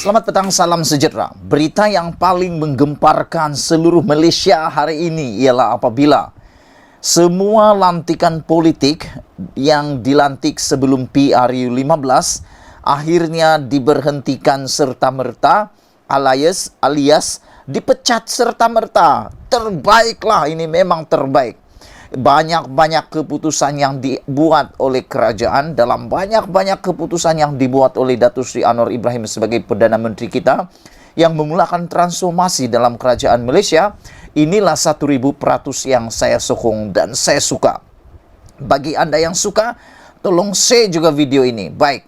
Selamat petang, salam sejahtera. Berita yang paling menggemparkan seluruh Malaysia hari ini ialah apabila semua lantikan politik yang dilantik sebelum PRU15 akhirnya diberhentikan serta-merta alias dipecat serta-merta. Terbaiklah, ini memang terbaik. Banyak-banyak keputusan yang dibuat oleh kerajaan, dalam banyak-banyak keputusan yang dibuat oleh Datuk Seri Anwar Ibrahim sebagai Perdana Menteri kita yang memulakan transformasi dalam kerajaan Malaysia. Inilah 1000% yang saya sokong dan saya suka. Bagi anda yang suka, tolong share juga video ini. Baik,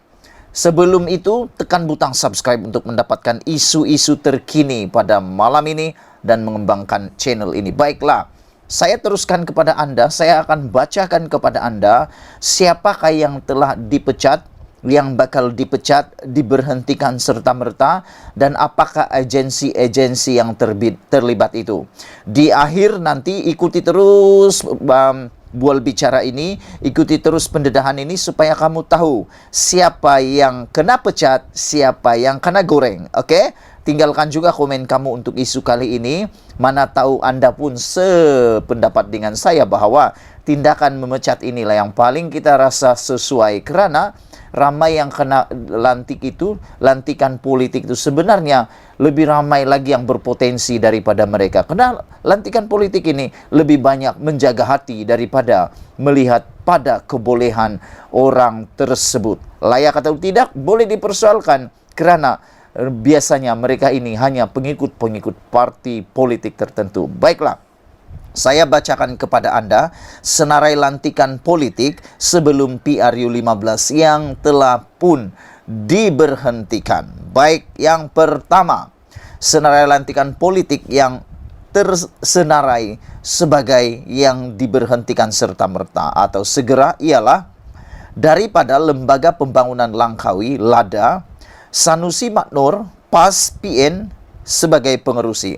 sebelum itu tekan butang subscribe untuk mendapatkan isu-isu terkini pada malam ini dan mengembangkan channel ini. Baiklah, saya teruskan kepada Anda, saya akan bacakan kepada Anda siapakah yang telah dipecat, yang bakal dipecat, diberhentikan serta-merta, dan apakah agensi-agensi yang terlibat itu. Di akhir nanti ikuti terus bual bicara ini, ikuti terus pendedahan ini supaya kamu tahu siapa yang kena pecat, siapa yang kena goreng. Oke? Tinggalkan juga komen kamu untuk isu kali ini. Mana tahu Anda pun sependapat dengan saya bahwa tindakan memecat inilah yang paling kita rasa sesuai, karena ramai yang kena lantikan politik itu sebenarnya lebih ramai lagi yang berpotensi daripada mereka. Karena lantikan politik ini lebih banyak menjaga hati daripada melihat pada kebolehan orang tersebut. Layak atau tidak boleh dipersoalkan, karena biasanya mereka ini hanya pengikut-pengikut parti politik tertentu. Baiklah, saya bacakan kepada Anda senarai lantikan politik sebelum PRU15 yang telah pun diberhentikan. Baik, yang pertama, senarai lantikan politik yang tersenarai sebagai yang diberhentikan serta-merta atau segera ialah daripada Lembaga Pembangunan Langkawi (LADA), Sanusi Maknur, PAS PN sebagai pengerusi.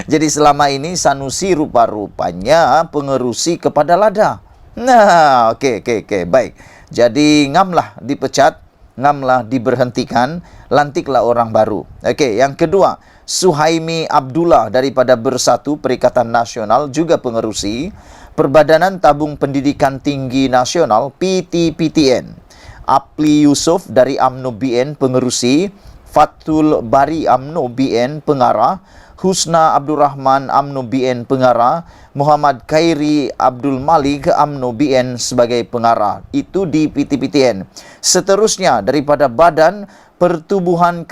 Jadi selama ini Sanusi rupa-rupanya pengerusi kepada LADA. Nah, oke, baik. Jadi ngamlah dipecat, ngamlah diberhentikan, lantiklah orang baru. Oke, yang kedua, Suhaimi Abdullah daripada Bersatu Perikatan Nasional juga pengerusi, Perbadanan Tabung Pendidikan Tinggi Nasional PTPTN. Apli Yusof dari UMNO BN pengerusi, Fatul Bari UMNO BN pengarah, Husna Abdul Rahman UMNO BN pengarah, Muhammad Khairi Abdul Malik UMNO BN sebagai pengarah. Itu di PTPTN. Seterusnya daripada Badan Pertubuhan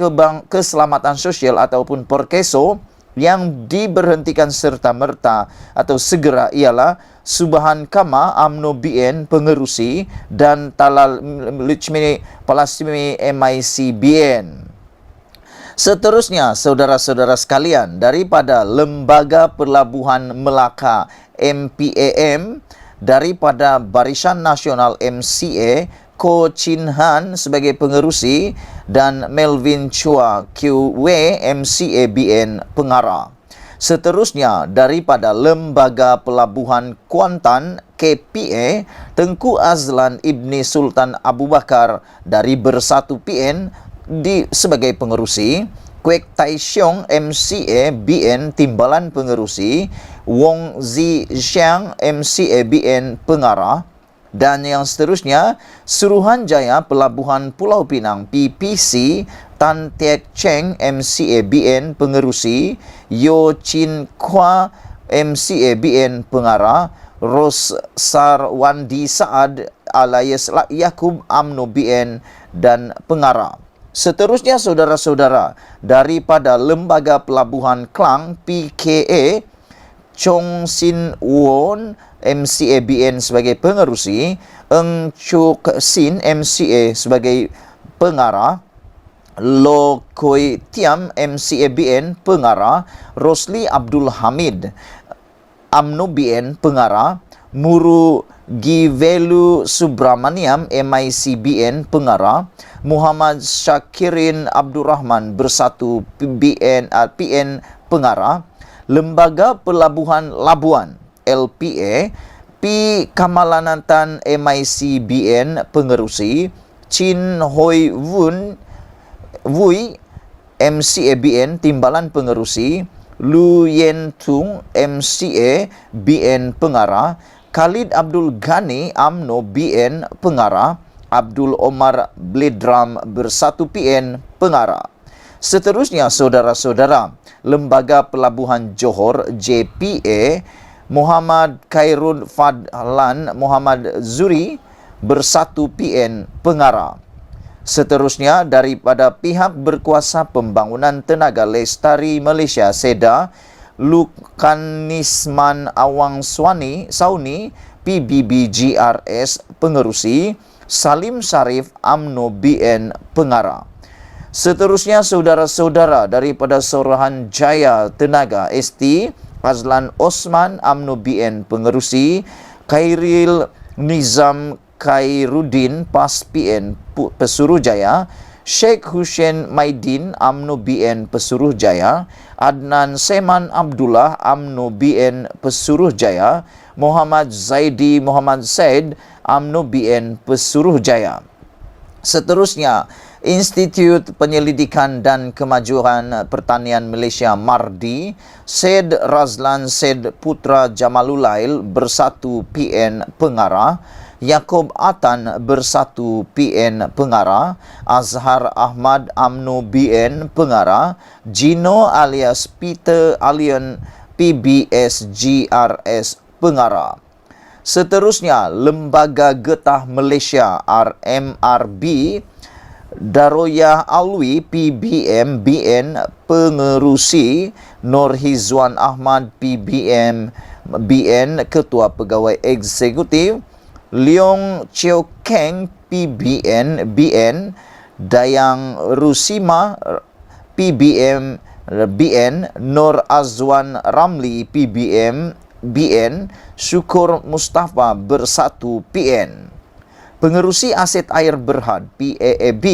Keselamatan Sosial ataupun Perkeso yang diberhentikan serta-merta atau segera ialah Subhan Kama UMNO BN pengerusi dan Talal Luchmini Palasmi MIC BN. Seterusnya, saudara-saudara sekalian, daripada Lembaga Pelabuhan Melaka MPAM, daripada Barisan Nasional MCA, Ko Chin Han sebagai pengerusi dan Melvin Chua QW MCA BN pengarah. Seterusnya, daripada Lembaga Pelabuhan Kuantan KPA, Tengku Azlan Ibni Sultan Abu Bakar dari Bersatu PN sebagai pengerusi, Kwek Tai Siong MCA BN Timbalan pengerusi, Wong Zi Xiang MCA BN pengarah. Dan yang seterusnya, Suruhanjaya Pelabuhan Pulau Pinang PPC, Tan Teck Cheng MCA BN pengerusi, Yo Chin Kwa MCA BN pengarah, Ros Sarwandi Saad alias Yakub UMNO BN dan pengarah. Seterusnya, saudara-saudara, daripada Lembaga Pelabuhan Klang PKA, Chong Sin Won MCA BN sebagai pengerusi, Eng Chuk Sin MCA sebagai pengarah, Lo Koi Tiam MCA BN pengarah, Rosli Abdul Hamid UMNO BN pengarah, Muru Givelu Subramaniam MIC BN pengarah, Muhammad Syakirin Abdurrahman Bersatu PN pengarah, Lembaga Pelabuhan Labuan LPA, P. Kamalanatan MIC BN pengerusi, Chin Hoi Wun Wui MCA BN Timbalan Pengerusi, Lu Yen Tung MCA BN Pengarah, Khalid Abdul Ghani UMNO BN Pengarah, Abdul Omar Bledram Bersatu PN Pengarah. Seterusnya, saudara-saudara, Lembaga Pelabuhan Johor JPA, Muhammad Khairul Fadlan Muhammad Zuri Bersatu PN Pengarah. Seterusnya, daripada pihak berkuasa Pembangunan Tenaga Lestari Malaysia SEDA, Lukanisman Awang Sauni PBBGRS Pengerusi, Salim Sarif UMNO BN Pengarah. Seterusnya, saudara-saudara, daripada Suruhanjaya Tenaga ST, Azlan Osman UMNO BN Pengerusi, Khairil Nizam Khairuddin PAS PN Pesuruhjaya, Sheikh Hussein Maidin UMNO BN Pesuruhjaya, Adnan Seman Abdullah UMNO BN Pesuruhjaya, Muhammad Zaidi Muhammad Said UMNO BN Pesuruhjaya. Seterusnya, Institut Penyelidikan dan Kemajuan Pertanian Malaysia MARDI, Syed Razlan Syed Putra Jamalulail Bersatu PN Pengarah, Yaakob Atan Bersatu PN Pengarah, Azhar Ahmad UMNO BN Pengarah, Gino alias Peter Alien PBSGRS Pengarah. Seterusnya, Lembaga Getah Malaysia RMRB, Daroyah Alwi PBM BN Pengerusi, Nur Hizwan Ahmad PBM BN Ketua Pegawai Eksekutif, Leong Cheo Keng PBN BN, Dayang Rusima PBM BN, Nur Azwan Ramli PBM BN, Syukur Mustafa Bersatu PN. Pengerusi Aset Air Berhad PAAB,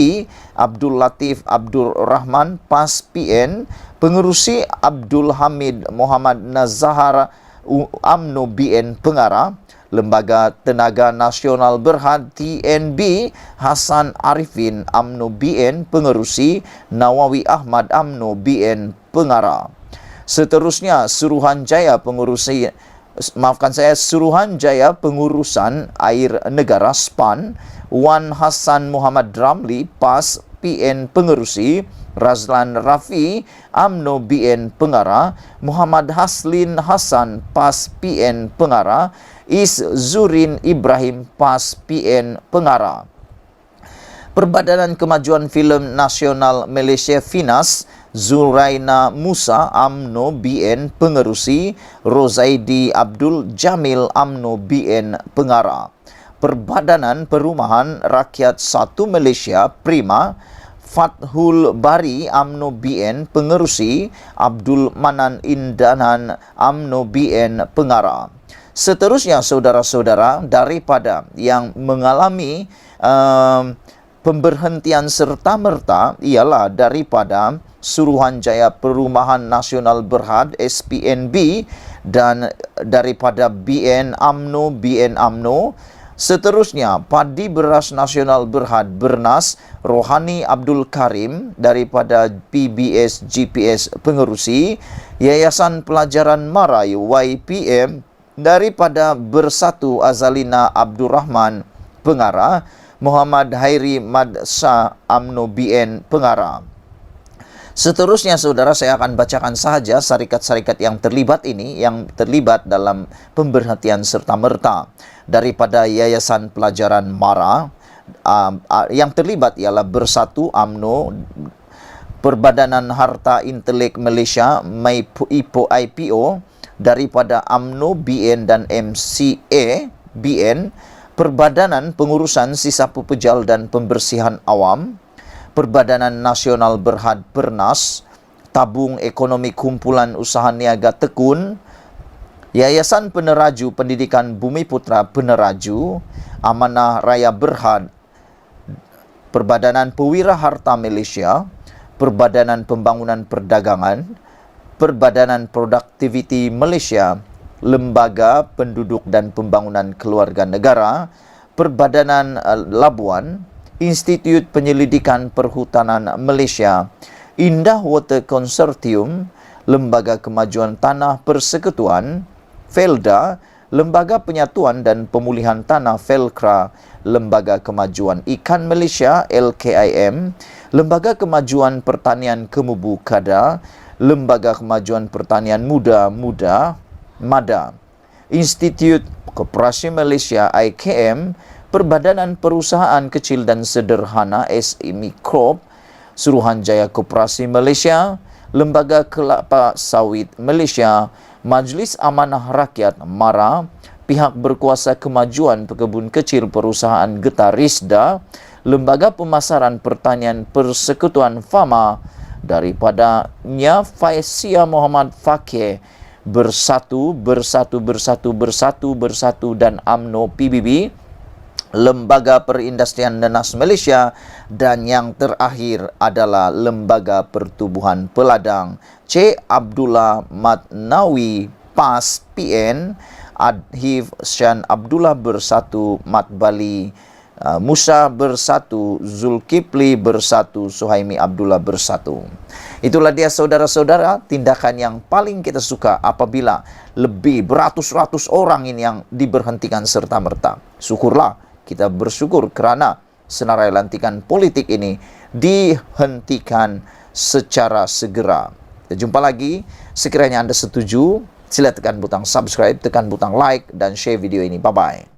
Abdul Latif Abdul Rahman PAS PN, Pengerusi Abdul Hamid Muhammad Nazahar UMNO BN Pengarah, Lembaga Tenaga Nasional Berhad TNB, Hasan Arifin UMNO BN Pengerusi, Nawawi Ahmad UMNO BN Pengarah. Seterusnya, Suruhanjaya Pengurusan Air Negara SPAN, Wan Hassan Muhammad Ramli PAS PN Pengerusi, Razlan Rafi UMNO BN Pengarah, Muhammad Haslin Hasan PAS PN Pengarah, Is Zurin Ibrahim PAS PN Pengarah. Perbadanan Kemajuan Filem Nasional Malaysia FINAS, Zuraina Musa UMNO BN Pengerusi, Rozaidi Abdul Jamil UMNO BN Pengarah. Perbadanan Perumahan Rakyat 1 Malaysia Prima, Fathul Bari UMNO BN Pengerusi, Abdul Manan Indanan UMNO BN Pengarah. Seterusnya, saudara-saudara, daripada yang mengalami pemberhentian serta-merta ialah daripada Suruhanjaya Perumahan Nasional Berhad SPNB dan daripada BN UMNO. Seterusnya, Padi Beras Nasional Berhad Bernas, Rohani Abdul Karim daripada PBS GPS Pengerusi, Yayasan Pelajaran Marai YPM daripada Bersatu Azalina Abdul Rahman Pengarah, Muhammad Hairi Madsa UMNO BN Pengarah. Seterusnya, saudara, saya akan bacakan sahaja syarikat-syarikat yang terlibat ini, yang terlibat dalam pemberhentian serta-merta. Daripada Yayasan Pelajaran Mara, yang terlibat ialah Bersatu UMNO, Perbadanan Harta Intelek Malaysia IPO, daripada UMNO BN dan MCA BN, Perbadanan Pengurusan Sisa Pepejal dan Pembersihan Awam, Perbadanan Nasional Berhad Pernas, Tabung Ekonomi Kumpulan Usaha Niaga Tekun, Yayasan Peneraju Pendidikan Bumi Putra Peneraju, Amanah Raya Berhad, Perbadanan Pewira Harta Malaysia, Perbadanan Pembangunan Perdagangan, Perbadanan Produktiviti Malaysia, Lembaga Penduduk dan Pembangunan Keluarga Negara, Perbadanan Labuan, Institut Penyelidikan Perhutanan Malaysia, Indah Water Consortium, Lembaga Kemajuan Tanah Persekutuan, Felda, Lembaga Penyatuan dan Pemulihan Tanah Felkra, Lembaga Kemajuan Ikan Malaysia LKIM, Lembaga Kemajuan Pertanian Kemubu Kada, Lembaga Kemajuan Pertanian Muda MADA, Institut Koperasi Malaysia IKM, Perbadanan Perusahaan Kecil dan Sederhana SME Corp, Suruhanjaya Koperasi Malaysia, Lembaga Kelapa Sawit Malaysia, Majlis Amanah Rakyat MARA, Pihak Berkuasa Kemajuan Pekebun Kecil Perusahaan Getah Risda, Lembaga Pemasaran Pertanian Persekutuan FAMA, daripadanya Faizia Muhammad Fakih, Bersatu dan UMNO PBB, Lembaga Perindustrian Nanas Malaysia, dan yang terakhir adalah Lembaga Pertubuhan Peladang C. Abdullah Matnawi PAS PN, Adhif Syan Abdullah Bersatu, Mat Bali Musa Bersatu, Zulkifli Bersatu, Suhaimi Abdullah Bersatu. Itulah dia saudara-saudara, tindakan yang paling kita suka apabila lebih beratus-ratus orang ini yang diberhentikan serta-merta. Syukurlah, kita bersyukur kerana senarai lantikan politik ini dihentikan secara segera. Kita jumpa lagi, sekiranya Anda setuju, sila tekan butang subscribe, tekan butang like dan share video ini. Bye-bye.